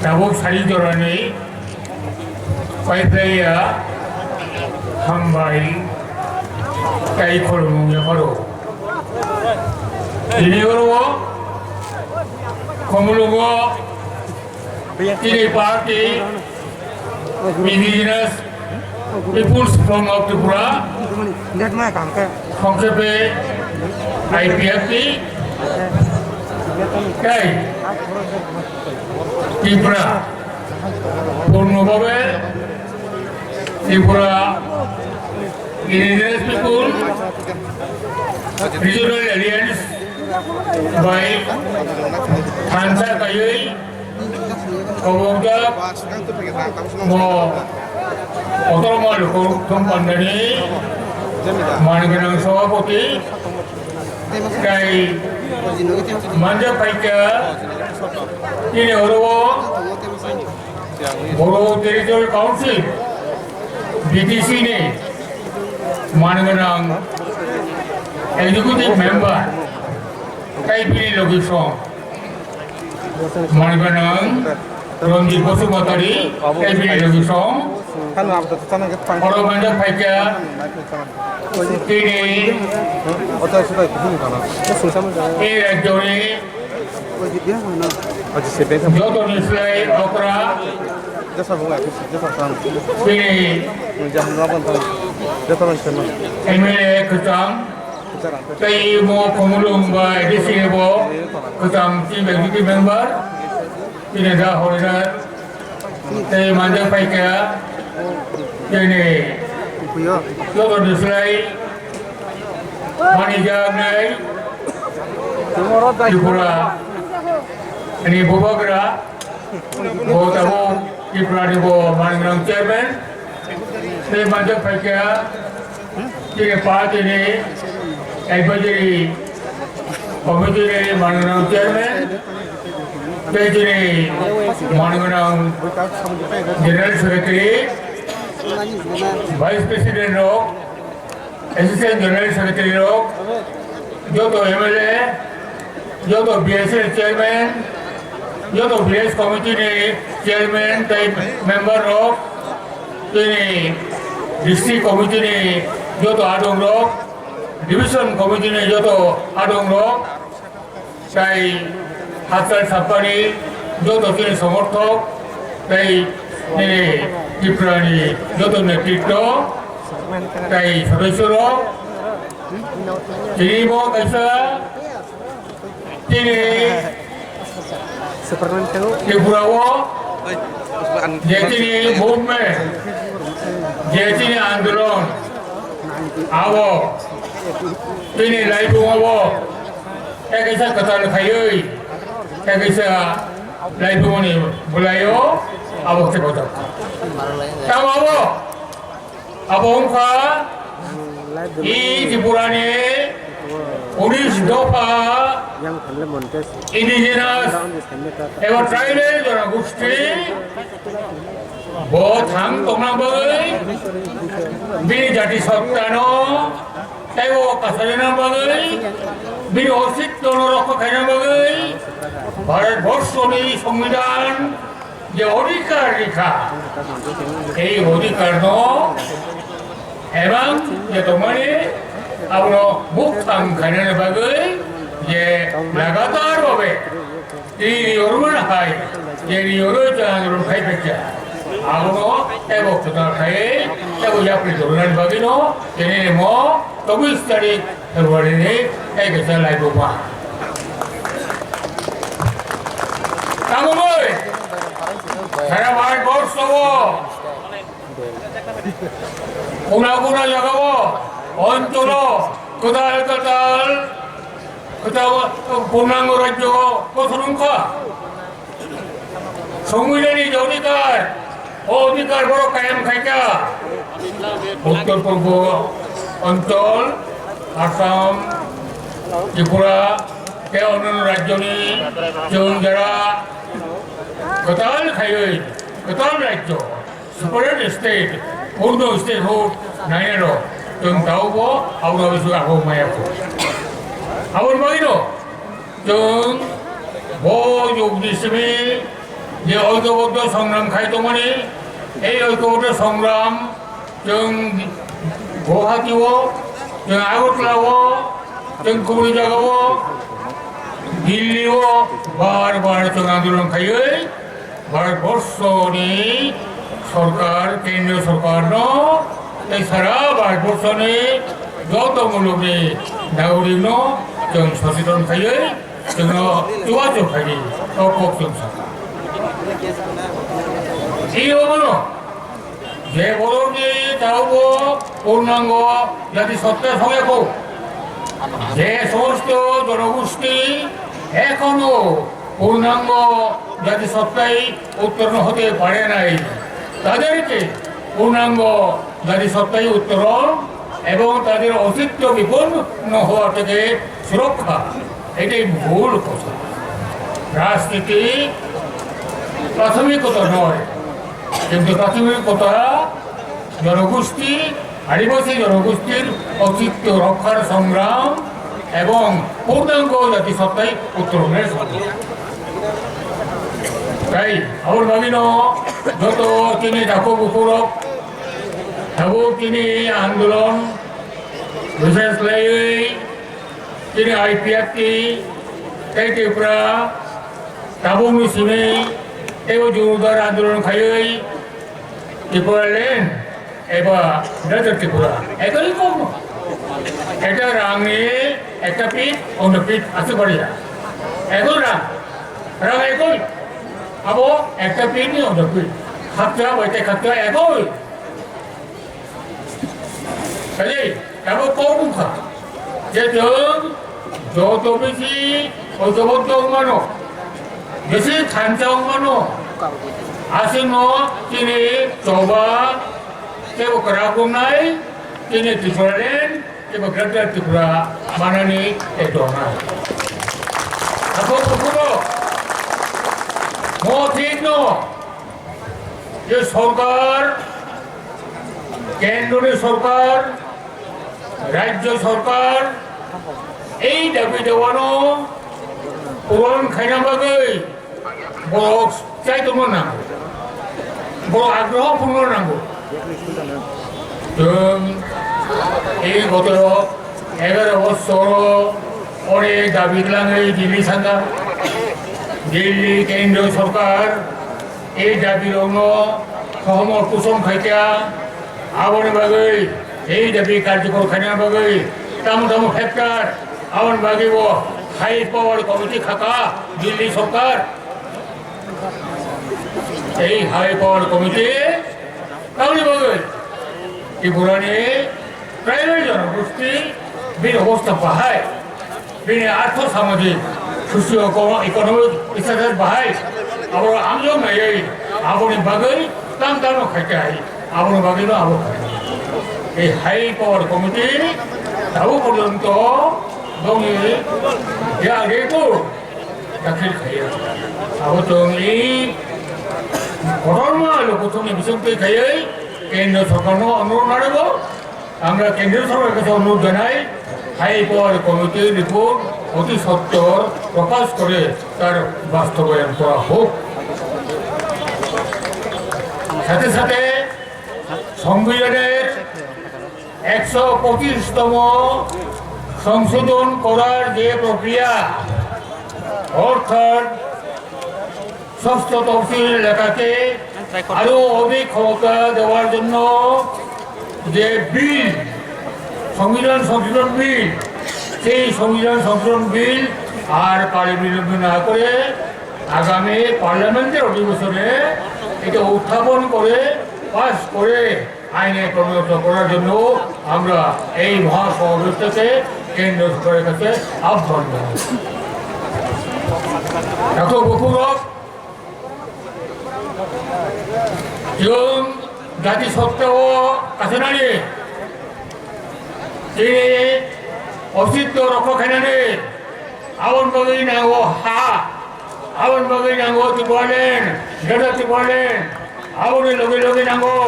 자국 사리조라니 파이프레이야 한바이 까이코를 뭉겨가로 이리오로 거물로고 ini party indigenous peoples from of Tripura সংক্ষেপে IPFT তাই ত্রিপুরা পূর্ণভাবে Tripura indigenous people regional alliance by Thansa Kayoi Kobogda Mo Otomal Kompandani Maniganang Sawapoti Kai Manja Paika ini Orowo Boro Territorial Council BTC ni Maniganang Executive Member Kai Pili Logisong Maniganang Ronjit Bosumotari Kai Pili Logisong Oro Manja Paika ini এই রাজ্যে যত নিশ্চয় অকরা তিনি MLA খুচাম তাই মো কমলুং বা এডিসিএব খুচাম chief executive member তিনি দা হরিনাথ তাই মানজা পাইকা তিনি যত নিশ্চয় Manijangai Tripura ini Bobagra Botamu Tripura di Bo Manigang Chairman saya Manjak Paika ini parti ini advisory komite ini Manigang Chairman saya ini Manigang General Secretary Vice President Rok Assistant General Secretary Rok Joto MLA Joto BSL Chairman Joto BS Committee ni Chairman type Member Rok ini District Committee ni Joto Adong Rok Division Committee ni Joto Adong Rok Sai Hatsal Sapani Joto Kini Somorthok Sai ini Tripura ni Joto Netitto তাই সদস্যরা তিনি মো কাইসা তিনি ত্রিপুরাও যে তিনি movement যে তিনি আন্দোলন আব তিনি লাইফ আব একাইসা কথা খাইই একাইসা লাইফ মনে বলাইও আবকে কথা তাও আব Abongka Tripura ni 19 দফা indigenous এবং ট্রাইবেল জনগোষ্ঠী বথাং তংনাবৈ বিনি জাতি সত্তানো তাইও কাছারিনাবৈ বিনি অস্তিত্ব রক্ষা খাইনাবৈ ভারতবর্ষনি সংবিধান যে অধিকার রেখা এই অধিকার এবং যে তোমার আপনার মুখ খাইনার বাগে যে লাগাতার ভাবে এই অরুণ খাই যে অরুণ খাই পেছে আপনার এবং কোথাও খাই এবং আপনি ধরুন বাগে তিনি ম 24 তারিখ ফেব্রুয়ারি এক বছর লাইব মা কামবই সারা ভারতবর্ষ কোনা কোনা জাগাব অঞ্চল কোথায় কোথায় কোথাও পূর্ণাঙ্গ রাজ্য সংখ্যা সংবিধানিক অধিকার অধিকার বড় কায়েম খাইকা উত্তর পূর্ব অঞ্চল আসাম ত্রিপুরা অন্যান্য রাজ্য যারা কোথাও খাই কোথাও রাজ্য separate state, Urdu statehood, Nairo, Tung Taubo, Auravisu Ahomayako. Our Maino, Tung Bo Yugdismi, যে ঐক্যবদ্ধ সংগ্রাম খাইতমানি এই ঐক্যবদ্ধ সংগ্রাম जों गुवाहाटीआव जों आगरतलायाव जों गुबुन जायगायाव दिल्लीयाव बार बार जों आन्दोलन खायो भारतबर्षनि सरकार केन्द्र सरकारनो सारा भारतबर्षनि जत मुलुगनि नागरिकनो जों सचेतन खायो जोङो जगाजग खायो जों सरकार 이거는 제보론이 다우고 पूर्णांग जाति सत्ता 성했고 제 সমস্ত জনগোষ্ঠী এখনো পূর্ণাঙ্গ জাতি সত্তায় উত্তরণ হতে পারে নাই তাদেরকে পূর্ণাঙ্গ জাতি সত্তায় উত্তরণ এবং তাদের অস্তিত্ব বিপন্ন হওয়া থেকে সুরক্ষা এটাই মূল কথা রাজনীতি প্রাথমিকতা নয় কিন্তু প্রাথমিকতা জনগোষ্ঠী আদিবাসী জনগোষ্ঠীর অস্তিত্ব রক্ষার সংগ্রাম এবং পূর্ণাঙ্গ জাতিসত্তায় উত্তরণের সংগ্রাম তাই আমার ভাবিন যত তিনি ডাকো বুকুরক এবং তিনি আন্দোলন বিশেষ তিনি আইপিএফটি তাই ত্রিপুরা তাবুং সিমে এবং জোরদার আন্দোলন খাই ত্রিপুরালেন এবার ত্রিপুরা একই কম এটা রাঙে একটা পিঠ অন্য পিঠ আসতে পারি না একই রাং একই আবো একটা পিঠ নেই অন্য পিঠ খাপটা বইতে খাপটা একই কাজে এবং কৌমুখা যে যত বেশি ঐক্যবদ্ধ মানো বেশি খাঞ্চা মানো আসেন তিনি চৌবা কেবল রাগুনাই তিনি ত্রিপুরালেন এবং গ্রেটার ত্রিপুরা মানানি একটু নাই এখন পুকুরো ঠিক ন যে সরকার কেন্দ্রের সরকার রাজ্য সরকার এই দাবি দেওয়ানো পূরণ খাইনা বাকি বড় চাইতো না বড় আগ্রহ পূর্ণ নাঙ্গো এই গত 11 বছর অনেক দাবি লাঙে দিল্লি সাঙ্গা দিল্লি কেন্দ্রীয় সরকার এই দাবির সহমত পোষণ খাইতা আবার বাকি এই দাবি কার্যকর খাইনার বাকি তাম তাম ফ্যাক্টর আবার বাকিব হাই পাওয়ার কমিটি খাকা দিল্লি সরকার এই হাই পাওয়ার কমিটি তাহলে বাকি ত্রিপুরানি প্রাইভেট জনগোষ্ঠী বিন অবস্থা বাহায় বিন আর্থ সামাজিক সোশিও ইকোনমিক স্ট্যাটাস বাহায় আবার আমজম নাই আপনি বাকি তাম তাম খাইতে হাই আপনি বাকিল আবার খাই এই হাই পাওয়ার কমিটি তাও পর্যন্ত দঙি রিপোর্ট দাখিল খাইয়া আবতং এই ঘটনা লোকসংখ্যা বিশংকে খাইয়ে কেন্দ্র সরকারও অনুরোধ নাড়ব আমরা কেন্দ্রীয় সরকারের কাছে অনুরোধ জানাই হাই পাওয়ার কমিটির রিপোর্ট অতি সত্বর প্রকাশ করে তার বাস্তবায়ন করা হোক সাথে সাথে সংবিধানের 125তম সংশোধন করার যে প্রক্রিয়া অর্থাৎ ষষ্ঠ তফসিল লেখাকে আরো অধিক ক্ষমতা দেওয়ার জন্য যে বিল সংবিধান সংশোধন বিল সেই সংবিধান সংশোধন বিল আর কালে বিলম্ব না করে আগামী পার্লামেন্টের অধিবেশনে এটা উত্থাপন করে পাস করে আইনে পরিণত করার জন্য আমরা এই মহাসমাবেশটাকে কেন্দ্র সরকারের কাছে আহ্বান জানাই এত বকুরক এবং জাতিসত্ত্বাও কাছে নাড়িয়ে তিনি অস্তিত্ব রক্ষা খাইনানে আবন বাগি নাঙ্গো আবন বাগি নাঙ্গো ত্রিপুরালেন গেটা ত্রিপুরালেন আবনে লগে লগে নাঙ্গো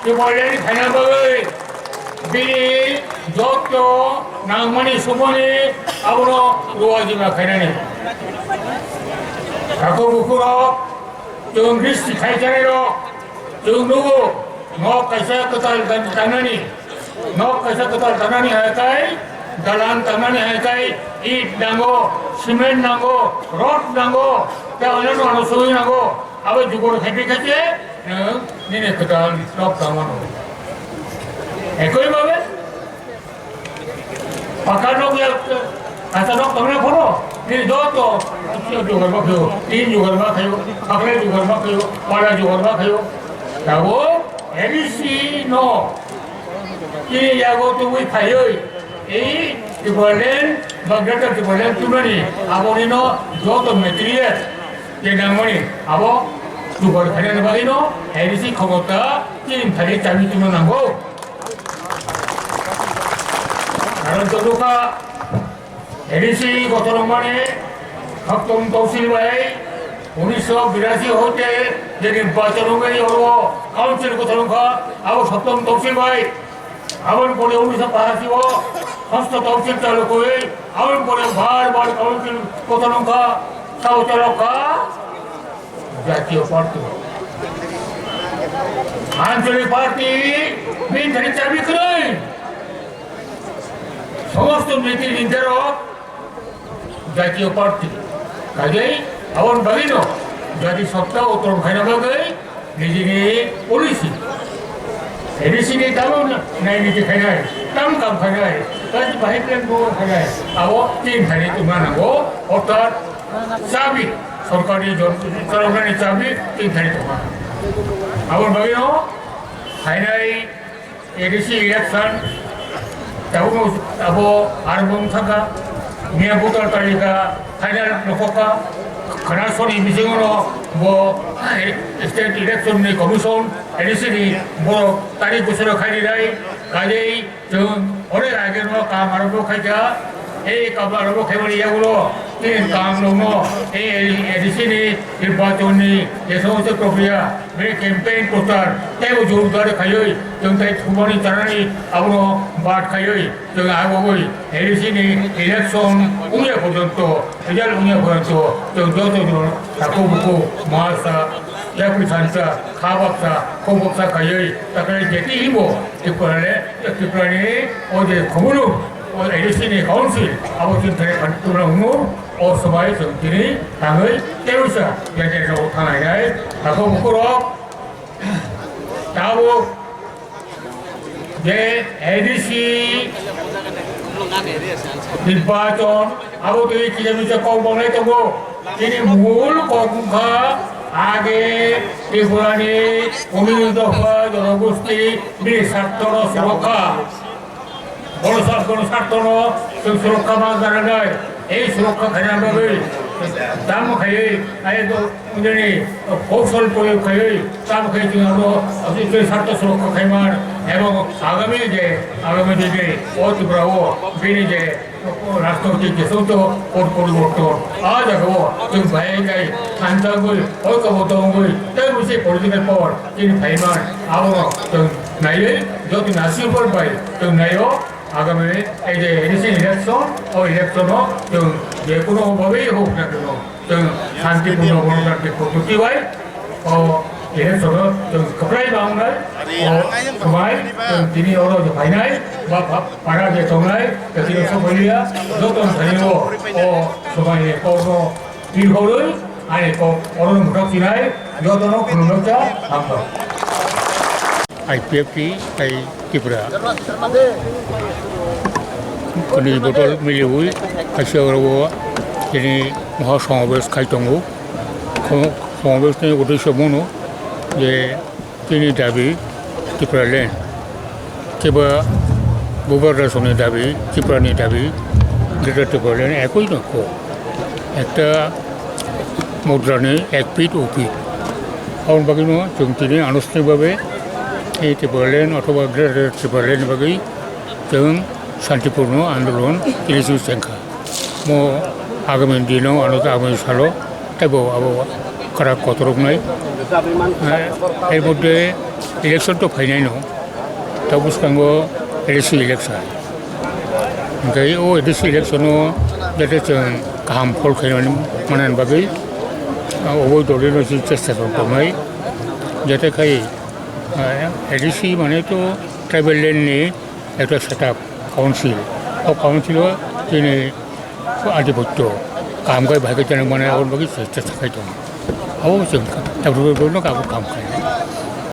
ত্রিপুরালেন খাইনা বাগি বিনি যত নাংমানি সুমনি আবনো রুয়া জিমা খাইনানে কাকো বুকুরক जों रिस्क खायजानायल' जों नुगौ न' खायसा गोदाल दानानै न' खायसा गोदाल दानानै हायाखै दालान दानानै हायाखै इट नांगौ सिमेन्ट नांगौ रड नांगौ दा अन्यान्य आनुषंगिक नांगौ आबो जुगाव खायफैखायसे नों दिनै गोदान न' दानांगौ একইভাবে পাকা নখ কাঁচা নখ তোমরা করো যত জোগাড় বা খেয়েও টিন জোগাড় বা খেয়েও পাকড়ে জোগাড় বা খেয়েও পাড়া জোগাড় বা খেয়েও যাবো এডিসি ন ini jago tuwi khayoi dibalen bagata dibalen tunani abo nino joto material jenangoni abo jugar khayana bagino edisi khomota tin thari chabi tuno nango karon toduka edisi gotorongmane haktom tausil bai 1982 হতে যে নির্বাচন হয়ে হলো council গঠনকা আবো সপ্তম তফসিল ভাই আবার পরে 1985 ষষ্ঠ তফসিল চালু করে আবার পরে বারবার কাউন্সিল গঠনকা সহচালকা জাতীয় পার্টি আঞ্চলিক পার্টি বিধানে চাবি করে সমস্ত নীতি নির্ধারক জাতীয় পার্টি কাজেই আবার বাগিনো যদি সপ্তাহ উত্তর খাইনা বাগাই নিজেকে পলিসি এডিসিনি দামও নাই নিজে খাইনাই দাম কাম খাইনাই কাজ বাহিরের গোবর খাইনাই আবো তিন খাইনি তোমরা নাগো অর্থাৎ চাবি সরকারি জনসাধারণের চাবি তিন খাইনি তোমরা আবার বাগিনো খাইনাই এডিসি ইলেকশন তাবো আবো আরবং থাকা নিয়া ভোটার তালিকা ফাইনাল নককা खोनासंनि बिथिङावनो स्टेट इलेक्शननि कमिसन एडिसिनि बर' तारिख बोसोराव खायनाय काजेই जों अनेक आगेनो काम आरम्भ खायजा এই কাম আরম্ভ খাইবার ইয়াগুলো তিন কাম দङ এই एडिसिनि নির্বাচনनि যে সমস্ত প্রক্রিয়া बे केम्पेइन पोस्टार तेबो जोरदार खायै जों ताइ थुबानि जानानै आबो बाट खायै जों आगोबै एडिसिनि इलेक्शन उनिया पर्यन्त रिजाल्ट उनिया पर्यन्त जों जतजन थाखोफोरखौ मासा याकुसानसा खाबाक्सा खबक्सा खायै ताकाय जेति हिबो त्रिपुरानि अजे खबरु एडिसिनि काउन्सिल आबो जोंनि खान्थिफोरा उनु अ सबाय जों दिनै थाङै तेउसा गेजेराव थानायनाय थाखोफोराव दाबो जे एडिसि নির্বাচন আবো এই কিলোমিটার কম বাংলায় তবু তিনি মূল কর্মখা আগে ত্রিপুরানি অনুমিত হওয়া জনগোষ্ঠী স্বার্থর সুরক্ষা বড় গণস্বার্থর সুরক্ষা মান জানা যায় এই সুরক্ষা খাইনাভাবে দাম খাইয়ে দিनै কৌশল প্রয়োগ খাইয়ে দাম খাই जों স্বার্থ সুরক্ষা খাইমান এবং আগামী দিনে ত্রিপুরাও बेनि যে রাজনৈতিক যে সমস্ত পরিবর্তন আজ আগো जों ভাইগাই সান্তাগুই ঐক্যবদ্ধগুই তাই মোনसे পলিটিক্যাল পাওয়ার তিনি ফাইমান আবো जों नायै যদি নাসিবর পাই जों नायो आगामी এই যে এডিসি ইলেকশন ও ইলেকশনও जों যেকোনোভাবেই হোক না কেন जों শান্তিপূর্ণ গণতান্ত্রিক পদ্ধতি হয় ও ইলেকশনও जों खोबराय बांनाय ও সবাই তিনি ওরা ফাইনাল বা পাড়া যে সংলাই তিনি সবাইয়া যতন থানিও ও সবাই কোনো দীর্ঘলৈ আই অরণ মুখাচিনাই যতন খুলমতা আমা IPFT তাই ত্রিপুরা কোনি বটল মিলিউই কাছেরাও তিনি মহাসমাবেশ খাইতঙ্গু সমাবেশनि उद्देश्य मनो যে তিনি দাবি ত্রিপুরা ল্যান্ড কেবল গোবর রাসনের দাবি ত্রিপুরানি দাবি গ্রেটার ত্রিপুরা ল্যান্ড একই নয় একটা মুদ্রানি 1 ফিট ও ফিট আর বাকিনো जों তিনি আনুষ্ঠানিকভাবে এই ত্রিপুরা ল্যান্ড অথবা গ্রেটার ত্রিপুরা ল্যান্ড বাকি जों শান্তিপূর্ণ আন্দোলন তিরিশু সংখ্যা মো আগামী দিনাव আগামী সালো তেবো আবো করা কতরকমনাই এর মধ্যে ইলেকশন তো ফাইনাই ন তা বুঝকাঙ্গ एडिसि इलेक्शन ओमफ्राय एडिसि इलेक्शनाव जाहाथे जों गाहाम फल खालामनानै बागै অবৈধ রেনোসিস চেষ্টা কমাই যাতে খাই এডিসি মানে তো ট্রাইবেল ল্যান্ড নিয়ে একটা সেট আপ কাউন্সিল ও কাউন্সিল তিনি আধিপত্য কাম করে ভাগে জানে মানে আমার বাকি চেষ্টা খাইতো অবশ্যই তারপরে বললো কাকু কাম খায়